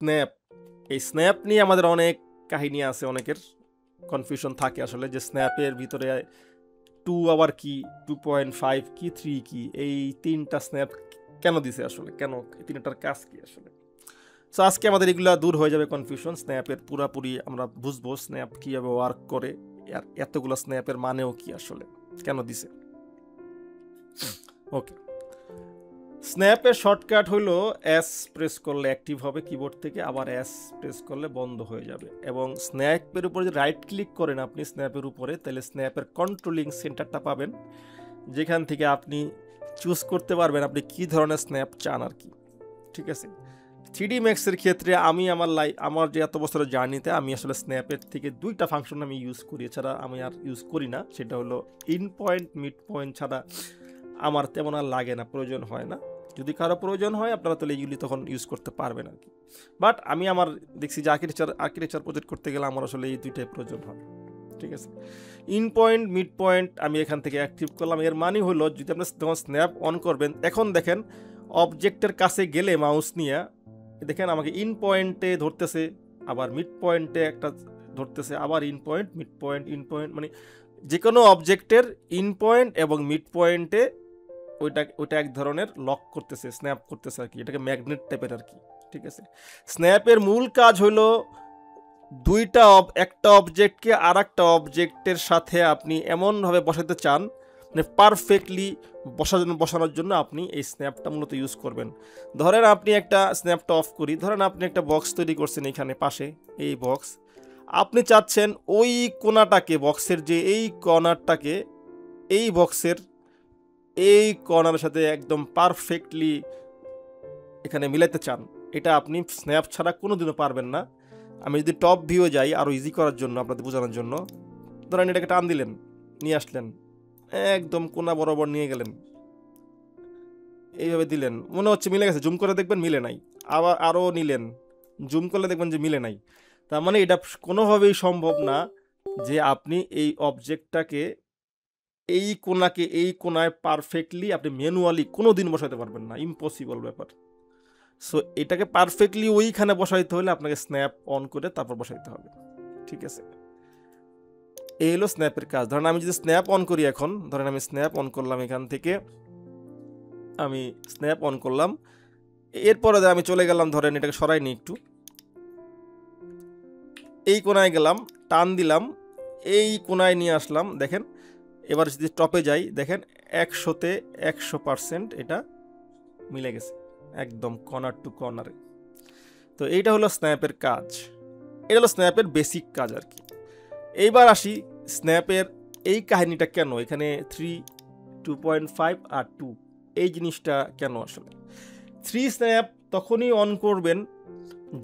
Snap, এই snap নিয়ে আমাদের অনেক কাহিনী আছে, অনেকের কনফিউশন থাকে আসলে যে স্ন্যাপের ভিতরে 2 আবার কি, 2.5 কি, 3 কি, এই 3টা স্ন্যাপ কেন দিছে আসলে, কেন এই 3টার কাজ কি আসলে। সো আজকে আমাদের এগুলা দূর হয়ে যাবে কনফিউশন, স্ন্যাপের পুরাপুরি আমরা বুঝবো স্ন্যাপ কীভাবে ওয়ার্ক করে, আর এতগুলো স্ন্যাপের মানেও কি আসলে, কেন দিছে। ওকে, স্ন্যাপের শর্টকাট হলো এস প্রেস করলে অ্যাক্টিভ হবে কিবোর্ড থেকে, আবার এস প্রেস করলে বন্ধ হয়ে যাবে। এবং স্ন্যাপের উপরে যদি রাইট ক্লিক করেন আপনি স্ন্যাপের উপরে, তাহলে স্ন্যাপের কন্ট্রোলিং সেন্টারটা পাবেন, যেখান থেকে আপনি চুজ করতে পারবেন আপনি কি ধরনের স্ন্যাপ চান আর কি। ঠিক আছে, 3D ম্যাক্সের ক্ষেত্রে আমি আমার যে এত বছরের জার্নিতে আমি আসলে স্ন্যাপের থেকে 2টা ফাংশন আমি ইউজ করি, এছাড়া আমি আর ইউজ করি না। সেটা হলো ইন পয়েন্ট, মিড পয়েন্ট ছাড়া আমার তেমন আর লাগে না, প্রয়োজন হয় না। যদি কারো প্রয়োজন হয় আপনারা তাহলে এইগুলি তখন ইউজ করতে পারবেন আর কি। বাট আমি আমার দেখছি যে আর্কিটেকচার প্রজেক্ট করতে গেলে আমার আসলে এই 2টাই প্রয়োজন হয়। ঠিক আছে, ইন পয়েন্ট, মিড পয়েন্ট আমি এখান থেকে অ্যাক্টিভ করলাম। এর মানে হলো যদি আপনি যখন স্ন্যাপ অন করবেন, এখন দেখেন অবজেক্টের কাছে গেলে মাউস নিয়ে দেখেন আমাকে ইন পয়েন্টে ধরতেছে, আবার মিড পয়েন্টে একটা ধরতেছে, আবার in point, mid point, in point, মানে যে কোনো অবজেক্টের ইন পয়েন্ট এবং মিড পয়েন্টে ওইটা এক ধরনের লক করতেছে, স্ন্যাপ করতেছে আর কি, এটাকে ম্যাগনেট টাইপের আর কি। ঠিক আছে, স্ন্যাপের মূল কাজ হলো একটা অবজেক্টকে আর একটা অবজেক্টের সাথে আপনি এমনভাবে বসাতে চান, মানে পারফেক্টলি বসানোর জন্য আপনি এই স্ন্যাপটা মূলত ইউজ করবেন। ধরেন আপনি একটা স্ন্যাপটা অফ করি, ধরেন আপনি একটা বক্স তৈরি করছেন এখানে পাশে, এই বক্স আপনি চাচ্ছেন ওই কোণাটাকে, বক্সের যে এই কর্নারটাকে এই বক্সের এই কর্নারের সাথে একদম পারফেক্টলি এখানে মিলাতে চান, এটা আপনি স্ন্যাপ ছাড়া কোনোদিনও পারবেন না। আমি যদি টপ ভিউ যাই আরও ইজি করার জন্য, আপনাদের বোঝানোর জন্য, ধরেন এটাকে টান দিলেন, নিয়ে আসলেন, একদম কোনা বরাবর নিয়ে গেলেন, এইভাবে দিলেন, মনে হচ্ছে মিলে গেছে, জুম করে দেখবেন মিলে নাই, আবার আরও নিলেন, জুম করলে দেখবেন যে মিলে নাই। তার মানে এটা কোনোভাবেই সম্ভব না যে আপনি এই অবজেক্টটাকে এই কোনাকে এই কোনায় পারফেক্টলি আপনি ম্যানুয়ালি কোনো দিন বসাতে পারবেন না, ইম্পসিবল ব্যাপার। সো এটাকে পারফেক্টলি ওইখানে বসাইতে হলে আপনাকে স্ন্যাপ অন করে তারপর বসাইতে হবে। ঠিক আছে, এই হলো স্ন্যাপের কাজ। ধরেন আমি যদি স্ন্যাপ অন করি, এখন ধরেন আমি স্ন্যাপ অন করলাম, এখান থেকে আমি স্ন্যাপ অন করলাম, এরপরে আমি চলে গেলাম, ধরেন এটাকে সরাই নি একটু, এই কোনায় গেলাম, টান দিলাম, এই কোনায় নিয়ে আসলাম, দেখেন এবার যদি টপে যাই দেখেন 100তে 100% এটা মিলে গেছে একদম কর্নার টু কর্নারে। তো এইটা হলো স্ন্যাপের কাজ, এটা হলো স্ন্যাপের বেসিক কাজ আর কি। এইবার আসি স্ন্যাপের এই কাহিনীটা কেন এখানে 3, 2.5 আর 2, এই জিনিসটা কেন আসলে। 3 স্ন্যাপ তখনই অন করবেন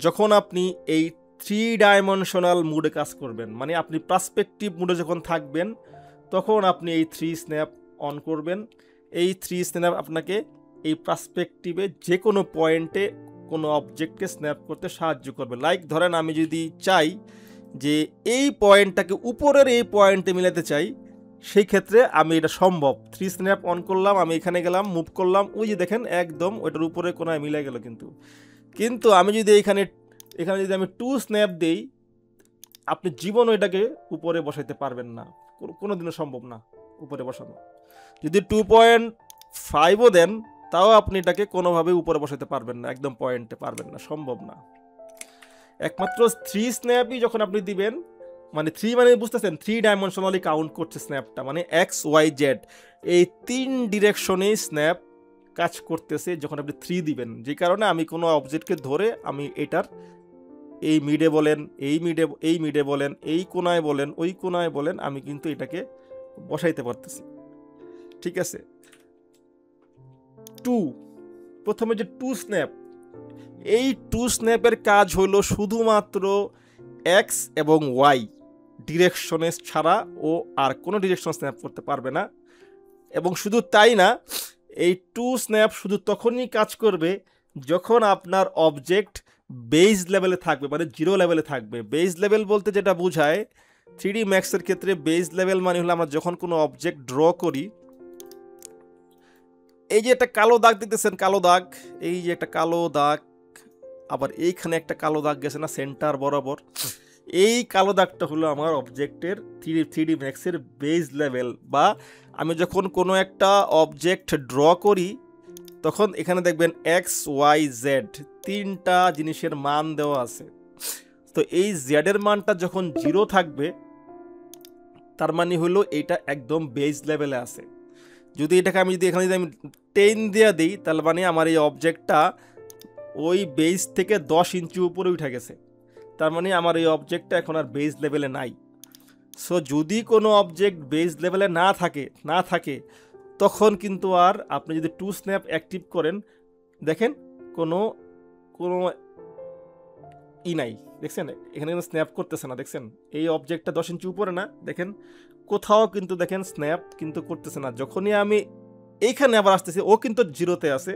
যখন আপনি এই 3 ডাইমেনশনাল মুডে কাজ করবেন, মানে আপনি পার্সপেক্টিভ মুডে যখন থাকবেন তখন আপনি এই 3 স্ন্যাপ অন করবেন। এই 3 স্ন্যাপ আপনাকে এই পার্সপেক্টিভে যে কোনো পয়েন্টে কোনো অবজেক্টকে স্ন্যাপ করতে সাহায্য করবে। লাইক ধরেন আমি যদি চাই যে এই পয়েন্টটাকে উপরের এই পয়েন্টে মিলাতে চাই, সেই ক্ষেত্রে আমি এটা সম্ভব। 3 স্ন্যাপ অন করলাম, আমি এখানে গেলাম, মুভ করলাম, ওই যে দেখেন একদম ওইটার উপরে কোনায় মিলে গেল। কিন্তু আমি যদি এখানে যদি আমি 2 স্ন্যাপ দেই, আপনি জীবন ওইটাকে উপরে বসাইতে পারবেন না, কোনোদিনও সম্ভব না উপরে বসানো। যদি 2.5ও দেন তাও আপনি এটাকে কোনোভাবে উপরে বসাতে পারবেন না, একদম পয়েন্টে পারবেন না, সম্ভব না। একমাত্র 3 স্ন্যাপই যখন আপনি দিবেন, মানে 3 মানে বুঝতেছেন 3 ডাইমেনশনালি কাউন্ট করছে স্ন্যাপটা, মানে এক্স ওয়াই জেড এই 3 ডিরেকশনেই স্ন্যাপ কাজ করতেছে যখন আপনি 3 দিবেন। যে কারণে আমি কোনো অবজেক্টকে ধরে আমি এটার এই মিডে বলেন, এই মিডে বলেন, এই কোনায় বলেন, ওই কোনায় বলেন, আমি কিন্তু এটাকে বসাইতে পারতেছি। ঠিক আছে, 2 প্রথমে যে 2 স্ন্যাপ, এই 2 স্ন্যাপের কাজ হলো শুধুমাত্র এক্স এবং ওয়াই ডিরেকশনে ছাড়া ও আর কোনো ডিরেকশন স্ন্যাপ করতে পারবে না। এবং শুধু তাই না, এই 2 স্ন্যাপ শুধু তখনই কাজ করবে যখন আপনার অবজেক্ট বেস লেভেলে থাকবে, মানে 0 লেভেলে থাকবে। বেস লেভেল বলতে যেটা বোঝায় 3D ম্যাক্সের ক্ষেত্রে বেস লেভেল মানে হলো আমরা যখন কোনো অবজেক্ট ড্র করি, এই যে একটা কালো দাগ দেখতেছেন, কালো দাগ, এই যে একটা কালো দাগ আবার এইখানে একটা কালো দাগ গেছে না সেন্টার বরাবর, এই কালো দাগটা হলো আমার অবজেক্টের 3D ম্যাক্সের বেস লেভেল। বা আমি যখন কোনো একটা অবজেক্ট ড্র করি তখন এখানে দেখবেন XYZ তিনটা জিনিসের মান দেওয়া আছে। তো এই জেডের মানটা যখন 0 থাকবে তার মানে হলো এইটা একদম বেস লেভেলে আছে। যদি এটাকে আমি যদি এখানে যদি আমি 10 দিয়ে দিই তাহলে মানে আমার এই অবজেক্টটা ওই বেস থেকে 10 ইঞ্চি উপরে উঠে গেছে, তার মানে আমার এই অবজেক্টটা এখন আর বেস লেভেলে নাই। সো যদি কোনো অবজেক্ট বেস লেভেলে না থাকে তখন কিন্তু আর আপনি যদি টু স্ন্যাপ অ্যাক্টিভ করেন দেখেন কোনো কোনো নাই, দেখছেন এখানে কিন্তু স্ন্যাপ করতেছে না। দেখছেন এই অবজেক্টটা 10 ইঞ্চি উপরে না, দেখেন কোথাও কিন্তু দেখেন স্ন্যাপ কিন্তু করতেছে না। যখনই আমি এইখানে আবার আসতেছি ও কিন্তু 0-তে আছে,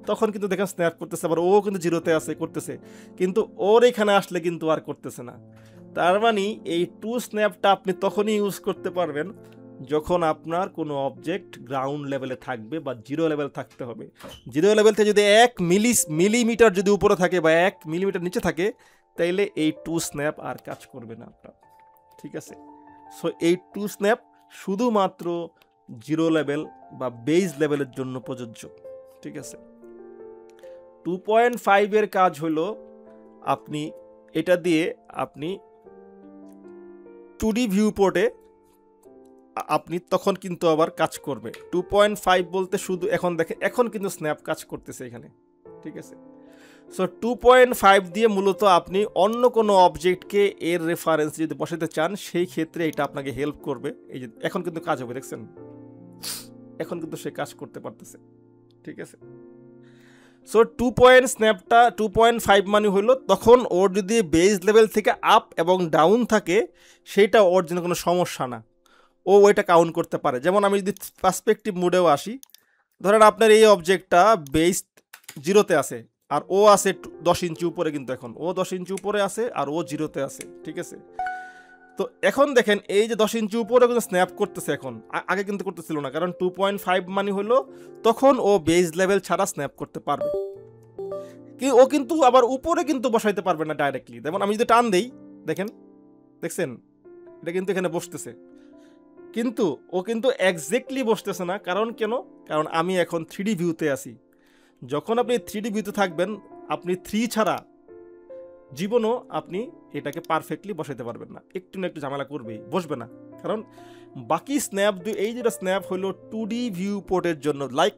তখন কিন্তু দেখেন স্ন্যাপ করতেছে, আবার ও কিন্তু 0-তে আছে করতেছে, কিন্তু ওর এখানে আসলে কিন্তু আর করতেছে না। তার মানে এই টু স্ন্যাপটা আপনি তখনই ইউজ করতে পারবেন যখন আপনার কোনো অবজেক্ট গ্রাউন্ড লেভেলে থাকবে বা 0 লেভেল থাকতে হবে। 0 লেভেল থেকে যদি 1 মিলিমিটার যদি উপরে থাকে বা 1 মিলিমিটার নিচে থাকে তাইলে এই টু স্ন্যাপ আর কাজ করবে না আপনার, ঠিক আছে। সো এই টু স্ন্যাপ শুধুমাত্র 0 লেভেল বা বেস লেভেলের জন্য প্রযোজ্য, ঠিক আছে। 2.5 এর কাজ হলো আপনি এটা দিয়ে আপনি 2D ভিউ পোর্টে আপনি তখন কিন্তু আবার কাজ করবে। 2.5 বলতে শুধু এখন দেখেন এখন কিন্তু স্ন্যাপ কাজ করতেছে এখানে, ঠিক আছে। সো 2.5 দিয়ে মূলত আপনি অন্য কোনো অবজেক্টকে এর রেফারেন্স যদি বসাতে চান সেই ক্ষেত্রে এটা আপনাকে হেল্প করবে। এই যে এখন কিন্তু কাজ হবে, দেখছেন এখন কিন্তু সে কাজ করতে পারতেছে, ঠিক আছে। সো 2.5 মানে হলো তখন ওর যদি বেস লেভেল থেকে আপ এবং ডাউন থাকে সেটা ওর জন্য কোনো সমস্যা না, ও ওইটা কাউন্ট করতে পারে। যেমন আমি যদি পার্সপেক্টিভ মোডেও আসি, ধরেন আপনার এই অবজেক্টটা বেস 0-তে আছে আর ও আছে 10 ইঞ্চি উপরে, কিন্তু এখন ও 10 ইঞ্চি উপরে আছে আর ও 0-তে আছে, ঠিক আছে। তো এখন দেখেন এই যে 10 ইঞ্চি উপরে কিন্তু স্ন্যাপ করতেছে এখন, আগে কিন্তু করতেছিল না, কারণ 2.5 মানে হলো তখন ও বেস লেভেল ছাড়া স্ন্যাপ করতে পারবে। ও কিন্তু আবার উপরে কিন্তু বসাইতে পারবে না ডাইরেক্টলি। যেমন আমি যদি টান দেই দেখেন, দেখছেন এটা কিন্তু এখানে বসতেছে, কিন্তু ও কিন্তু এক্স্যাক্টলি বসতেছে না। কারণ কেন? কারণ আমি এখন 3D ভিউতে আছি। যখন আপনি 3D ভিউতে থাকবেন আপনি 3 ছাড়া জীবনও আপনি এটাকে পারফেক্টলি বসাইতে পারবেন না, একটু না একটু ঝামেলা করবেই, বসবে না। কারণ বাকি স্ন্যাপ এই যেটা স্ন্যাপ হলো 2D ভিউ পোর্টের জন্য, like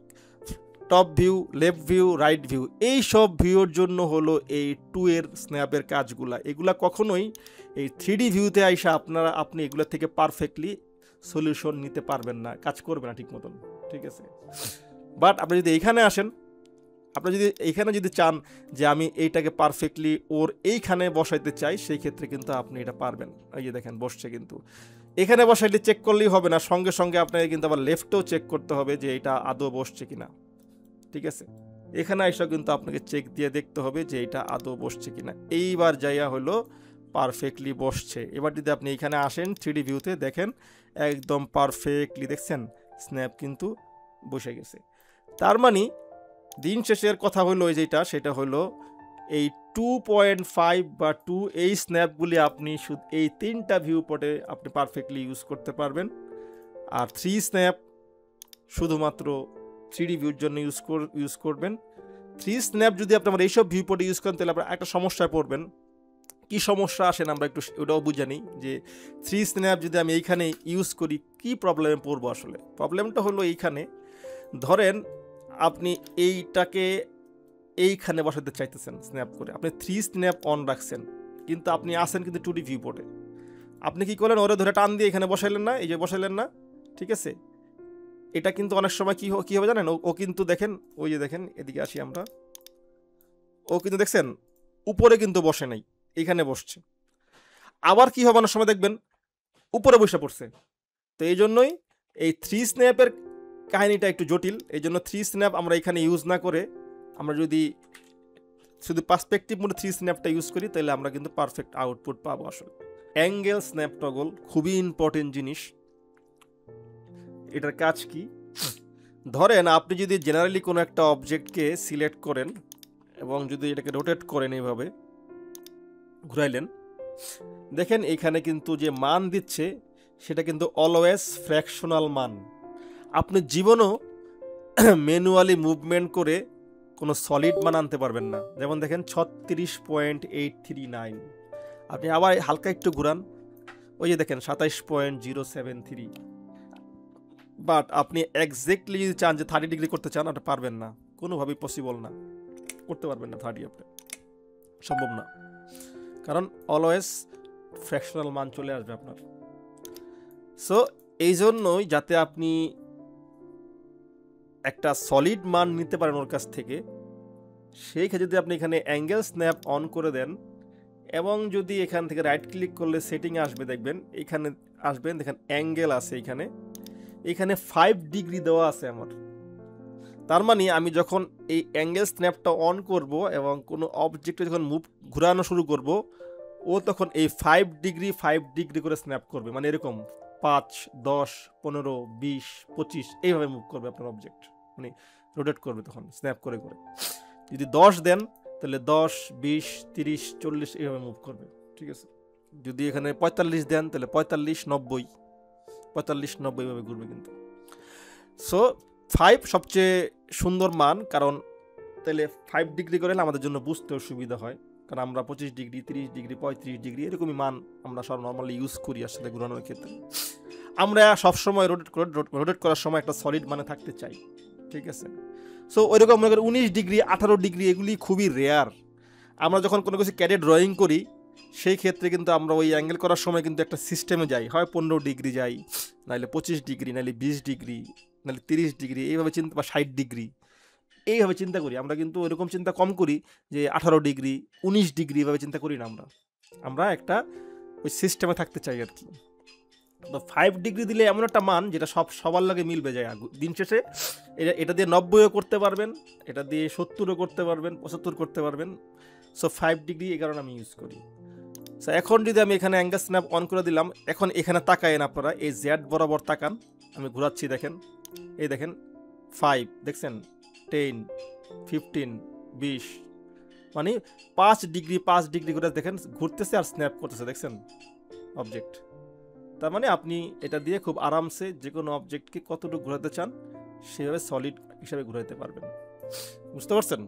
top view, left view, right view, এই সব ভিউর জন্য হলো এই 2 এর স্ন্যাপের কাজগুলা। এগুলা কখনোই এই 3D ভিউতে আইসা আপনি এগুলা থেকে পারফেক্টলি সলিউশন নিতে পারবেন না, কাজ করবে না ঠিক মতন, ঠিক আছে। বাট আপনি যদি এইখানে আসেন, আপনি যদি এইখানে যদি চান যে আমি এইটাকে পারফেক্টলি ওর এইখানে বসাইতে চাই, সেই ক্ষেত্রে কিন্তু আপনি এটা পারবেন। এই যে দেখেন বসছে, কিন্তু এখানে বসাইলে চেক করলেই হবে না, সঙ্গে সঙ্গে আপনাকে কিন্তু আবার লেফটেও চেক করতে হবে যে এটা আদৌ বসছে কিনা, ঠিক আছে। এখানে এসে কিন্তু আপনাকে চেক দিয়ে দেখতে হবে যে এটা আদৌ বসছে কিনা। এইবার যাইয়া হলো পারফেক্টলি বসছে। এবার যদি আপনি এখানে আসেন 3D ভিউতে দেখেন একদম পারফেক্টলি, দেখছেন স্ন্যাপ কিন্তু বসে গেছে। তার মানে দিন শেষের কথা হলো যেটা, সেটা হলো এই 2.5 বা 2 এই স্ন্যাপগুলি আপনি শুধু এই 3টা ভিউ পটে আপনি পারফেক্টলি ইউজ করতে পারবেন। আর 3 স্ন্যাপ শুধুমাত্র 3D ভিউর জন্য ইউজ করবেন। 3 স্ন্যাপ যদি আপনি আমার এইসব ভিউ পটে ইউজ করেন তাহলে আপনার একটা সমস্যায় পড়বেন। কি সমস্যা আসেন আমরা একটু ওটাও বুঝে নিই, যে 3 স্ন্যাপ যদি আমি এইখানে ইউজ করি কি প্রবলেমে পড়বো। আসলে প্রবলেমটা হলো এইখানে, ধরেন আপনি এইটাকে এইখানে বসাতে চাইতেছেন স্ন্যাপ করে, আপনি 3 স্ন্যাপ অন রাখছেন, কিন্তু আপনি আসেন কিন্তু 2D ভিউ পোর্টে। আপনি কি করলেন, ওরে ধরে টান দিয়ে এখানে বসাইলেন না, এই যে বসাইলেন না, ঠিক আছে। এটা কিন্তু অনেক সময় কি হবে জানেন, ও কিন্তু দেখেন, ওই যে দেখেন এদিকে আসি আমরা, ও কিন্তু দেখছেন উপরে কিন্তু বসে নাই, এইখানে বসছে। আবার কি হবে অনেক সময় দেখবেন উপরে বসে পড়ছে। তো এই জন্যই এই 3 স্ন্যাপের কাহিনীটা একটু জটিল। এই জন্য 3 স্ন্যাপ আমরা এখানে ইউজ না করে আমরা যদি শুধু পার্সপেক্টিভ মোডে 3 স্ন্যাপটা ইউজ করি তাহলে আমরা কিন্তু পারফেক্ট আউটপুট পাবো। আসলে অ্যাঙ্গেল স্ন্যাপ টগল খুবই ইম্পর্টেন্ট জিনিস। এটার কাজ কি, ধরেন আপনি যদি জেনারেলি কোনো একটা অবজেক্টকে সিলেক্ট করেন, এবং যদি এটাকে রোটেট করেন এইভাবে ঘুরাইলেন, দেখেন এখানে কিন্তু যে মান দিচ্ছে সেটা কিন্তু অলওয়েজ ফ্র্যাকশনাল মান। আপনি জীবনও ম্যানুয়ালি মুভমেন্ট করে কোনো সলিড মান আনতে পারবেন না। যেমন দেখেন 36.839, আপনি আবার হালকা একটু ঘুরান, ওই যে দেখেন 27.073। বাট আপনি এক্স্যাক্টলি যদি চান যে 30 ডিগ্রি করতে চান, আপনি পারবেন না, কোনোভাবেই পসিবল না, করতে পারবেন না 30, আপনি সম্ভব না, কারণ অলওয়েজ ফ্র্যাকশনাল মান চলে আসবে আপনার। সো এই জন্যই যাতে আপনি একটা সলিড মান নিতে পারেন ওর কাছ থেকে, সেই ক্ষেত্রে যদি আপনি এখানে অ্যাঙ্গেল স্ন্যাপ অন করে দেন এবং যদি এখান থেকে রাইট ক্লিক করলে সেটিং আসবে, দেখবেন এখানে আসবেন, দেখেন অ্যাঙ্গেল আছে এখানে, এখানে 5 ডিগ্রি দেওয়া আছে আমার। তার মানে আমি যখন এই অ্যাঙ্গেল স্ন্যাপটা অন করব এবং কোনো অবজেক্টে যখন মুভ ঘোরানো শুরু করব, ও তখন এই 5 ডিগ্রি করে স্ন্যাপ করবে, মানে এরকম 5, 10, 15, 20, 25 এইভাবে মুভ করবে আপনার অবজেক্ট, মানে রোটেট করবে তখন স্ন্যাপ করে করে। যদি 10 দেন তাহলে 10, 20, 30, 40 এইভাবে মুভ করবে, ঠিক আছে। যদি এখানে 45 দেন তাহলে 45, 90, 45, 90 এইভাবে ঘুরবে কিন্তু। সো 5 সবচেয়ে সুন্দর মান, কারণ তাহলে 5 ডিগ্রি করে আমাদের জন্য বুঝতেও সুবিধা হয়, কারণ আমরা 25 ডিগ্রি, 30 ডিগ্রি, 35 ডিগ্রি এরকমই মান আমরা সব নর্মালি ইউজ করি আসলে ঘুরানোর ক্ষেত্রে। আমরা সবসময় রোটেট করার সময় একটা সলিড মানে থাকতে চাই, ঠিক আছে। সো ওইরকম মনে করেন 19 ডিগ্রি, 18 ডিগ্রি এগুলি খুবই রেয়ার। আমরা যখন কোনো কিছু ক্যাডে ড্রয়িং করি সেই ক্ষেত্রে কিন্তু আমরা ওই অ্যাঙ্গেল করার সময় কিন্তু একটা সিস্টেমে যাই, হয় 15 ডিগ্রি যাই, নাহলে 25 ডিগ্রি, নাহলে 20 ডিগ্রি, নাহলে 30 ডিগ্রি এইভাবে চিন্তা, বা 60 ডিগ্রি এইভাবে চিন্তা করি। আমরা কিন্তু ওইরকম চিন্তা কম করি যে 18 ডিগ্রি, 19 ডিগ্রি এভাবে চিন্তা করি না। আমরা একটা ওই সিস্টেমে থাকতে চাই আর কি। তো 5 ডিগ্রি দিলে এমন একটা মান যেটা সবার লাগে মিলবে যায় দিন শেষে। এটা দিয়ে 90ও করতে পারবেন, এটা দিয়ে 70ও করতে পারবেন, 75 করতে পারবেন। সো 5 ডিগ্রি এই কারণে আমি ইউজ করি। সো এখন যদি আমি এখানে অ্যাঙ্গেল স্ন্যাপ অন করে দিলাম, এখন এখানে তাকায়েন আপনারা, এই জেড বরাবর তাকান, আমি ঘোরাচ্ছি, দেখেন এই দেখেন 5, দেখছেন 10, 15, 20, মানে 5 ডিগ্রি করে দেখেন ঘুরতেছে আর স্ন্যাপ করতেছে, দেখছেন অবজেক্ট। তার মানে আপনি এটা দিয়ে খুব আরামসে যে কোনো অবজেক্টকে কতটুকু ঘোরাতে চান সেভাবে সলিড হিসাবে ঘুরাতে পারবেন, বুঝতে পারছেন?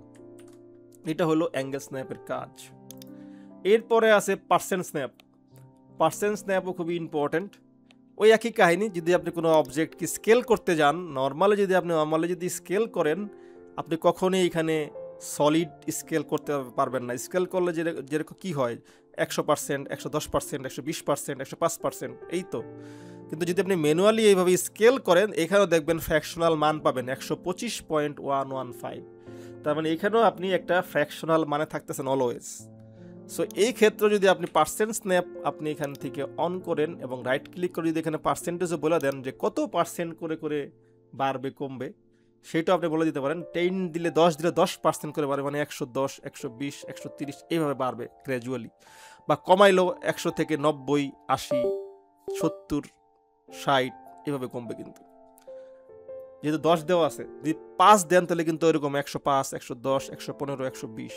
এটা হলো অ্যাঙ্গেল স্ন্যাপের কাজ। এরপরে আছে পার্সেন্ট স্ন্যাপ। পার্সেন্ট স্ন্যাপও খুবই ইম্পর্টেন্ট। ওই একই কাহিনী, যদি আপনি কোনো অবজেক্টকে স্কেল করতে যান, নর্মালি যদি স্কেল করেন, আপনি কখনোই এখানে সলিড স্কেল করতে পারবেন না। স্কেল করলে যেরকম কী হয় 100%, 110%, 120%, 105%, এই তো। কিন্তু যদি আপনি ম্যানুয়ালি এইভাবে স্কেল করেন, এখানেও দেখবেন ফ্র্যাকশনাল মান পাবেন 125.115। তার মানে এখানেও আপনি একটা ফ্র্যাকশনাল মানে থাকতেছেন অলওয়েজ। সো এই ক্ষেত্রে যদি আপনি পার্সেন্ট স্ন্যাপ আপনি এখান থেকে অন করেন এবং রাইট ক্লিক করে যদি এখানে পার্সেন্টেজও বলে দেন যে কত পার্সেন্ট করে করে বাড়বে কমবে, সেটাও আপনি বলে দিতে পারেন। 10 দিলে 10 দিলে 10% করে বাড়বে, মানে 110, 120, 130 এইভাবে বাড়বে গ্র্যাজুয়ালি। বা কমাইলেও 100 থেকে 90, 80, 70, 60 এভাবে কমবে। কিন্তু যেহেতু 10 দেওয়া আছে, যদি 5 দেন তাহলে কিন্তু এরকম 105, 110, 115, 120।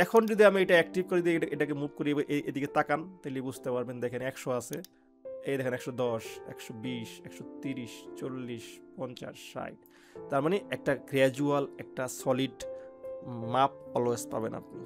এখন যদি আমি এটা অ্যাক্টিভ করে দিই, এটাকে মুভ করি, এদিকে তাকান, তাহলে বুঝতে পারবেন। দেখেন 100 আছে, এই দেখেন 110, 120, 130, 40, 50, 60। তার মানে একটা গ্র্যাজুয়াল একটা সলিড মাপ অলওয়েজ পাবেন আপনি।